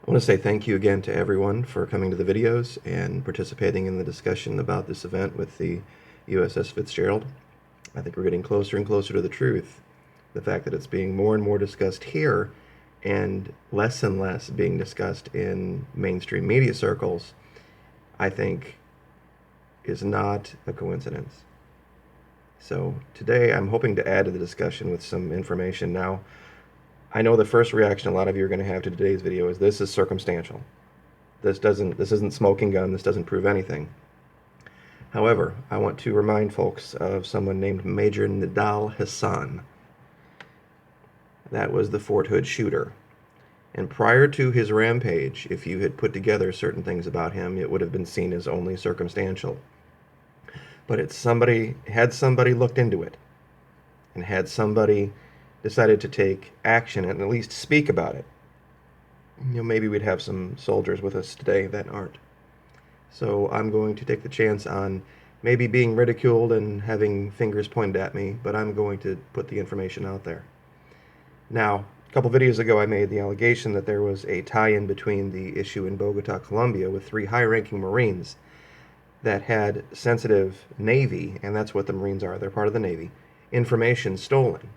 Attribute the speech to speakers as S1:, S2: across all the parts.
S1: I want to say thank you again to everyone for coming to the videos and participating in the discussion about this event with the USS Fitzgerald. I think we're getting closer and closer to the truth. The fact that it's being more and more discussed here and less being discussed in mainstream media circles, I think is not a coincidence. So today I'm hoping to add to the discussion with some information. Now, I know the first reaction a lot of you are going to have to today's video is this is circumstantial. This isn't smoking gun. This doesn't prove anything. However, I want to remind folks of someone named Major Nidal Hassan. That was the Fort Hood shooter. And prior to his rampage, if you had put together certain things about him, it would have been seen as only circumstantial. But had somebody looked into it, and had somebody decided to take action and at least speak about it, maybe we'd have some soldiers with us today that aren't. So I'm going to take the chance on maybe being ridiculed and having fingers pointed at me, but I'm going to put the information out there. Now, a couple videos ago I made the allegation that there was a tie-in between the issue in Bogota, Colombia with 3 high-ranking Marines that had sensitive Navy, and that's what the Marines are, they're part of the Navy, information stolen.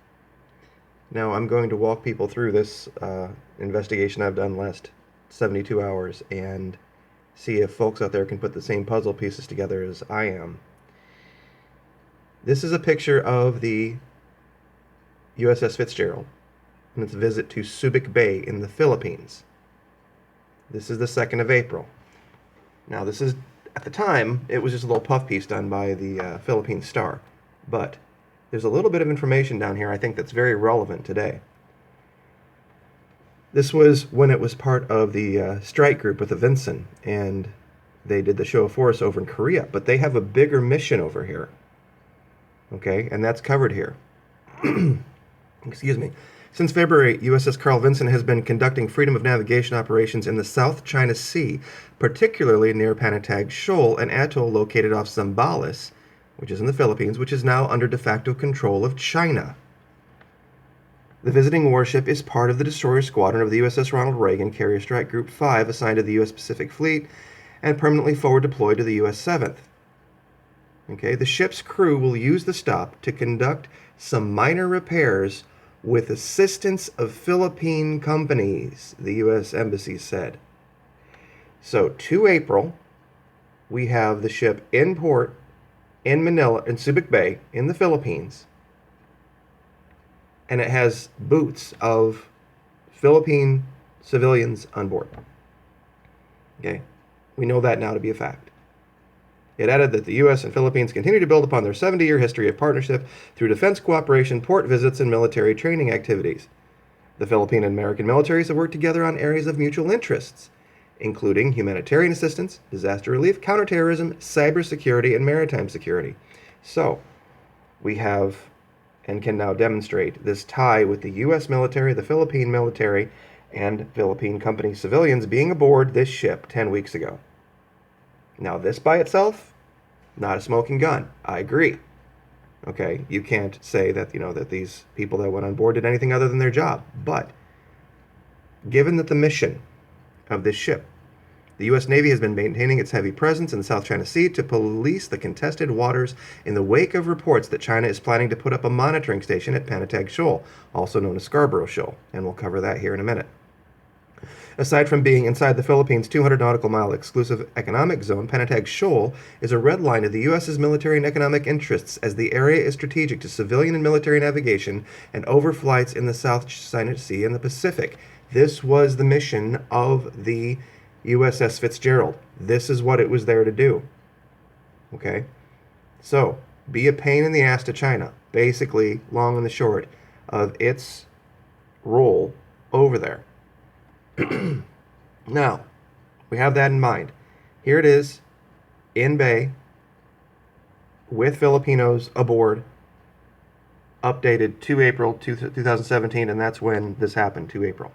S1: Now I'm going to walk people through this investigation I've done last 72 hours and see if folks out there can put the same puzzle pieces together as I am. This is a picture of the USS Fitzgerald and its visit to Subic Bay in the Philippines. This is the 2nd of April. Now this is, at the time, it was just a little puff piece done by the Philippine Star, but there's a little bit of information down here I think that's very relevant today. This was when it was part of the strike group with the Vinson, and they did the show of force over in Korea, but they have a bigger mission over here. Okay, and that's covered here. Excuse me. Since February, USS Carl Vinson has been conducting freedom of navigation operations in the South China Sea, particularly near Panatag Shoal, an atoll located off Zambales, which is in the Philippines, which is now under de facto control of China. The visiting warship is part of the destroyer squadron of the USS Ronald Reagan Carrier Strike Group 5 assigned to the U.S. Pacific Fleet and permanently forward deployed to the U.S. 7th. Okay, the ship's crew will use the stop to conduct some minor repairs with assistance of Philippine companies, the U.S. Embassy said. So, 2 April, we have the ship in port in Manila, in Subic Bay, in the Philippines, and it has boots of Philippine civilians on board. Okay, we know that now to be a fact. It added that the U.S. and Philippines continue to build upon their 70-year history of partnership through defense cooperation, port visits, and military training activities. The Philippine and American militaries have worked together on areas of mutual interests, including humanitarian assistance, disaster relief, counterterrorism, cybersecurity, and maritime security. So, we have and can now demonstrate this tie with the U.S. military, the Philippine military, and Philippine company civilians being aboard this ship 10 weeks ago. Now, this by itself, not a smoking gun. I agree. Okay, you can't say that, that these people that went on board did anything other than their job. But, given that the mission of this ship, the U.S. Navy has been maintaining its heavy presence in the South China Sea to police the contested waters in the wake of reports that China is planning to put up a monitoring station at Panatag Shoal, also known as Scarborough Shoal, and we'll cover that here in a minute. Aside from being inside the Philippines' 200 nautical mile exclusive economic zone, Panatag Shoal is a red line of the U.S.'s military and economic interests as the area is strategic to civilian and military navigation and overflights in the South China Sea and the Pacific. This was the mission of the USS Fitzgerald. This is what it was there to do. Okay? So, be a pain in the ass to China, basically, long and the short, of its role over there. Now, we have that in mind. Here it is, in Bay, with Filipinos aboard, updated 2 April 2017, and that's when this happened, 2 April.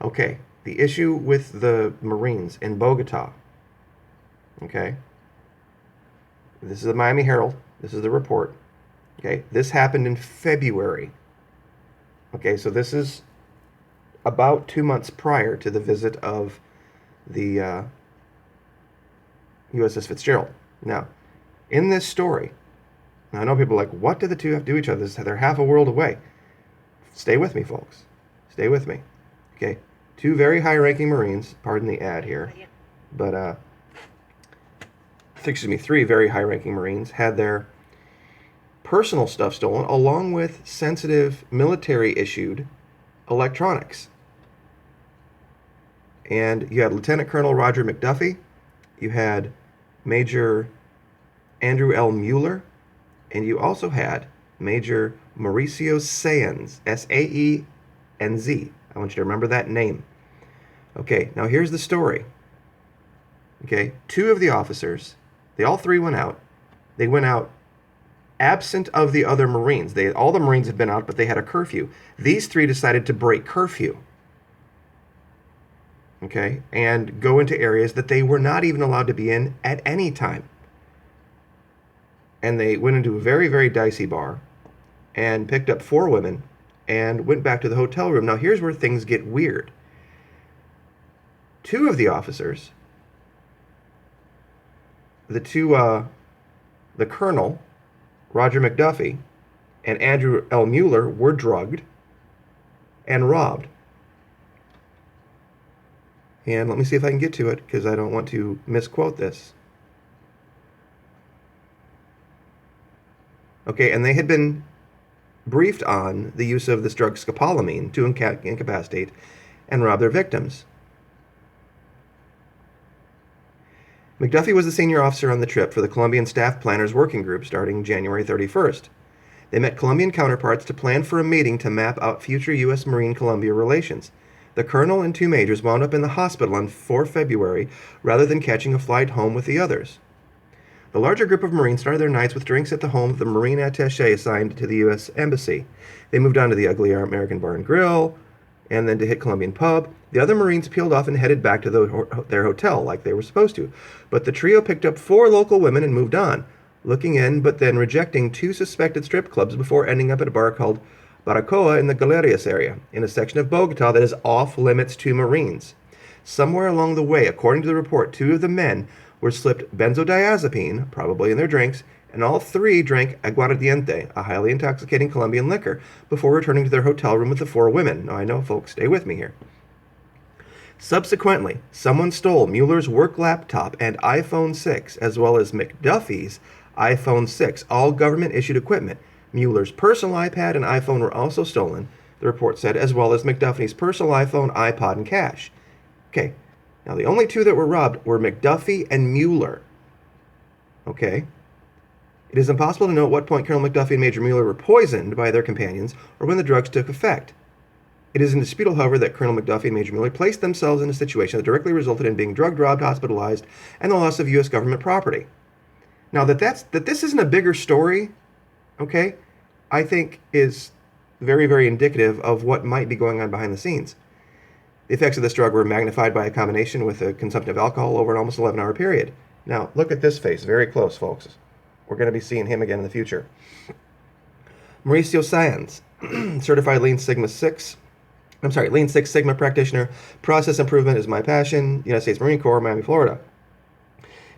S1: Okay, the issue with the Marines in Bogota. Okay, this is the Miami Herald. This is the report. Okay, this happened in February. Okay, so this is about 2 months prior to the visit of the USS Fitzgerald. Now, in this story, I know people are like, what do the two have to do each other? They're half a world away. Stay with me, folks. Stay with me. Okay, two very high-ranking Marines, pardon the ad here, but, excuse me, three very high-ranking Marines had their personal stuff stolen, along with sensitive military-issued electronics. And you had Lieutenant Colonel Roger McDuffie, you had Major Andrew L. Mueller, and you also had Major Mauricio Saenz, S-A-E-N-Z. I want you to remember that name. Okay, now here's the story. Okay, two of the officers, all three went out. They went out absent of the other Marines. All the Marines had been out, but they had a curfew. These three decided to break curfew. Okay, and go into areas that they were not even allowed to be in at any time. And they went into a very, very dicey bar and picked up 4 women and went back to the hotel room. Now, here's where things get weird. 2 of the officers, the colonel, Roger McDuffie, and Andrew L. Mueller, were drugged and robbed. And let me see if I can get to it, because I don't want to misquote this. Okay, and they had been briefed on the use of this drug scopolamine to incapacitate and rob their victims. McDuffie was the senior officer on the trip for the Colombian Staff Planners Working Group starting January 31st. They met Colombian counterparts to plan for a meeting to map out future U.S. Marine-Colombia relations. The colonel and 2 majors wound up in the hospital on 4 February rather than catching a flight home with the others. The larger group of Marines started their nights with drinks at the home of the Marine attaché assigned to the U.S. Embassy. They moved on to the ugly American Bar and Grill, and then to hit Colombian Pub. The other Marines peeled off and headed back to their hotel like they were supposed to. But the trio picked up 4 local women and moved on, looking in but then rejecting 2 suspected strip clubs before ending up at a bar called Baracoa in the Galerias area, in a section of Bogota that is off-limits to Marines. Somewhere along the way, according to the report, 2 of the men were slipped benzodiazepine, probably in their drinks, and all 3 drank aguardiente, a highly intoxicating Colombian liquor, before returning to their hotel room with the 4 women. Now, I know, folks, stay with me here. Subsequently, someone stole Mueller's work laptop and iPhone 6, as well as McDuffie's iPhone 6, all government-issued equipment. Mueller's personal iPad and iPhone were also stolen, the report said, as well as McDuffie's personal iPhone, iPod, and cash. Okay, now the only 2 that were robbed were McDuffie and Mueller. Okay? It is impossible to know at what point Colonel McDuffie and Major Mueller were poisoned by their companions or when the drugs took effect. It is indisputable, however, that Colonel McDuffie and Major Mueller placed themselves in a situation that directly resulted in being drugged, robbed, hospitalized, and the loss of U.S. government property. Now, that this isn't a bigger story, okay, I think is very, very indicative of what might be going on behind the scenes. The effects of this drug were magnified by a combination with the consumption of alcohol over an almost 11-hour period. Now, look at this face, very close, folks. We're going to be seeing him again in the future. Mauricio Saenz, certified Lean Six Sigma practitioner. Process improvement is my passion. United States Marine Corps, Miami, Florida.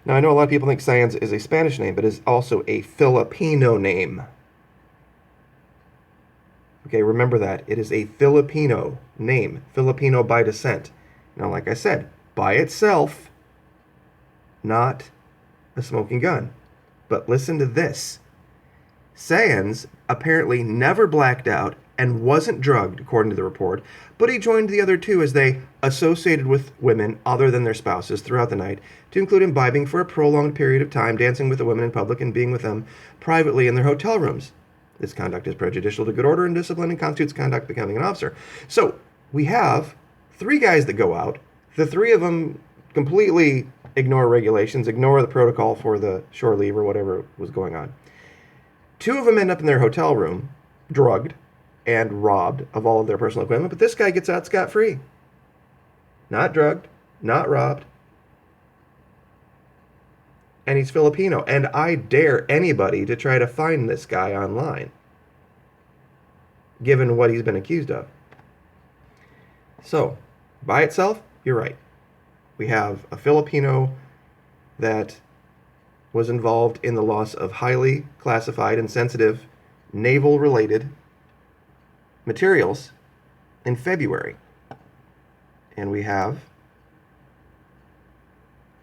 S1: Now, I know a lot of people think Saenz is a Spanish name, but it is also a Filipino name. Okay, remember that. It is a Filipino name. Filipino by descent. Now, like I said, by itself, not a smoking gun. But listen to this. Saenz apparently never blacked out and wasn't drugged, according to the report, but he joined the other 2 as they associated with women other than their spouses throughout the night, to include imbibing for a prolonged period of time, dancing with the women in public, and being with them privately in their hotel rooms. This conduct is prejudicial to good order and discipline and constitutes conduct becoming an officer. So, we have 3 guys that go out. The 3 of them completely ignore regulations, ignore the protocol for the shore leave or whatever was going on. 2 of them end up in their hotel room, drugged and robbed of all of their personal equipment, but this guy gets out scot-free. Not drugged, not robbed. And he's Filipino, and I dare anybody to try to find this guy online, given what he's been accused of. So, by itself, you're right. We have a Filipino that was involved in the loss of highly classified and sensitive naval-related materials in February. And we have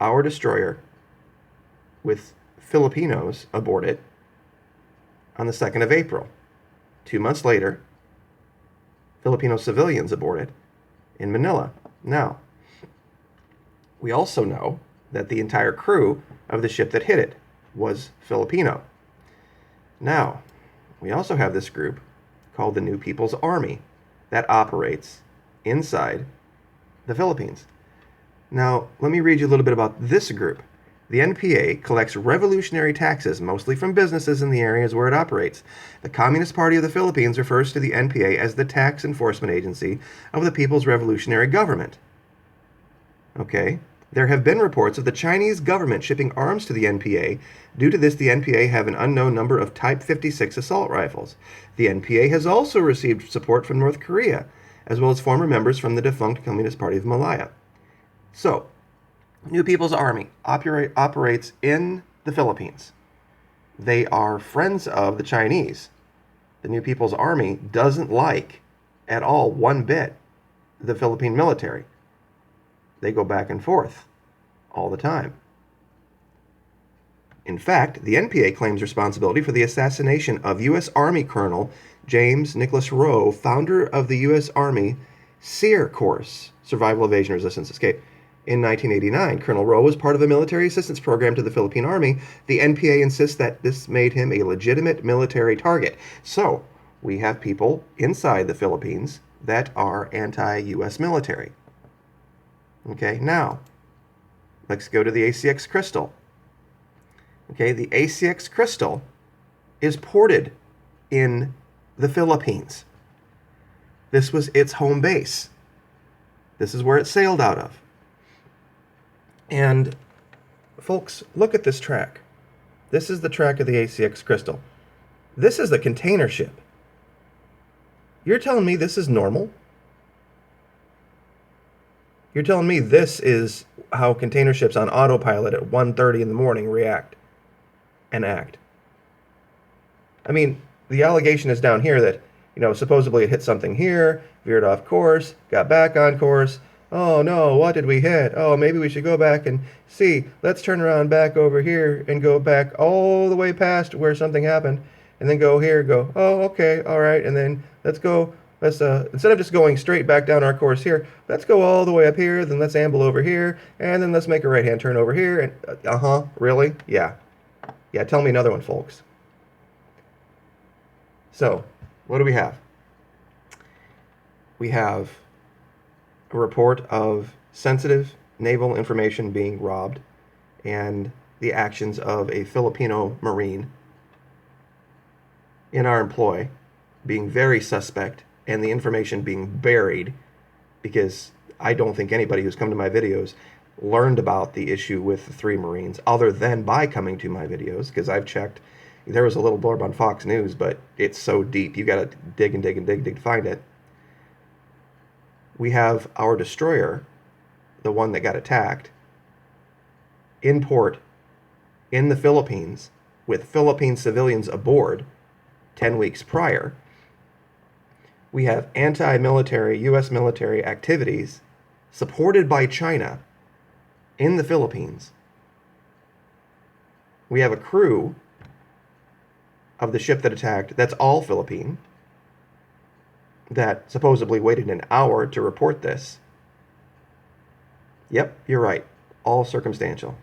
S1: our destroyer with Filipinos aboard it on the 2nd of April. 2 months later, Filipino civilians aboard it in Manila. Now, we also know that the entire crew of the ship that hit it was Filipino. Now, we also have this group called the New People's Army that operates inside the Philippines. Now, let me read you a little bit about this group. The NPA collects revolutionary taxes, mostly from businesses in the areas where it operates. The Communist Party of the Philippines refers to the NPA as the tax enforcement agency of the People's Revolutionary Government. Okay. There have been reports of the Chinese government shipping arms to the NPA. Due to this, the NPA have an unknown number of Type 56 assault rifles. The NPA has also received support from North Korea, as well as former members from the defunct Communist Party of Malaya. So, New People's Army operates in the Philippines. They are friends of the Chinese. The New People's Army doesn't like at all one bit the Philippine military. They go back and forth all the time. In fact, the NPA claims responsibility for the assassination of U.S. Army Colonel James Nicholas Rowe, founder of the U.S. Army SEER course, Survival, Evasion, Resistance, Escape. In 1989, Colonel Rowe was part of a military assistance program to the Philippine Army. The NPA insists that this made him a legitimate military target. So, we have people inside the Philippines that are anti-U.S. military. Okay, now, let's go to the ACX Crystal. Okay, the ACX Crystal is ported in the Philippines. This was its home base. This is where it sailed out of. And, folks, look at this track. This is the track of the ACX Crystal. This is the container ship. You're telling me this is normal? You're telling me this is how container ships on autopilot at 1:30 in the morning react and act. I mean, the allegation is down here that, supposedly it hit something here, veered off course, got back on course. Oh no, what did we hit? Oh, maybe we should go back and see. Let's turn around back over here and go back all the way past where something happened. And then go here, oh, okay, all right. And then let's go. Let's, instead of just going straight back down our course here, let's go all the way up here, then let's amble over here, and then let's make a right-hand turn over here, and, really? Yeah. Yeah, tell me another one, folks. So, what do we have? We have a report of sensitive naval information being robbed, and the actions of a Filipino Marine in our employ being very suspect, and the information being buried, because I don't think anybody who's come to my videos learned about the issue with the 3 Marines other than by coming to my videos, because I've checked. There was a little blurb on Fox News, but it's so deep, you got to dig and dig and dig to find it. We have our destroyer, the one that got attacked, in port in the Philippines with Philippine civilians aboard 10 weeks prior. We have anti-military, U.S. military activities supported by China in the Philippines. We have a crew of the ship that attacked that's all Philippine, that supposedly waited an hour to report this. Yep, you're right. All circumstantial.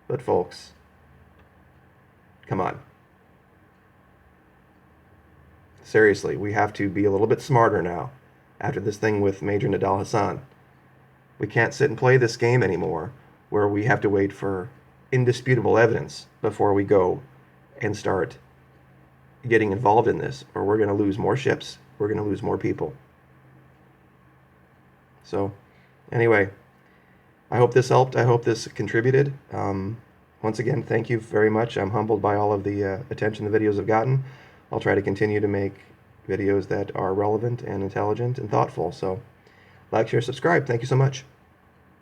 S1: But folks, come on. Seriously, we have to be a little bit smarter now after this thing with Major Nadal Hassan. We can't sit and play this game anymore where we have to wait for indisputable evidence before we go and start getting involved in this, or we're going to lose more ships, we're going to lose more people. So, anyway, I hope this helped. I hope this contributed. Once again, thank you very much. I'm humbled by all of the attention the videos have gotten. I'll try to continue to make videos that are relevant and intelligent and thoughtful. So, Like, share, subscribe. Thank you so much.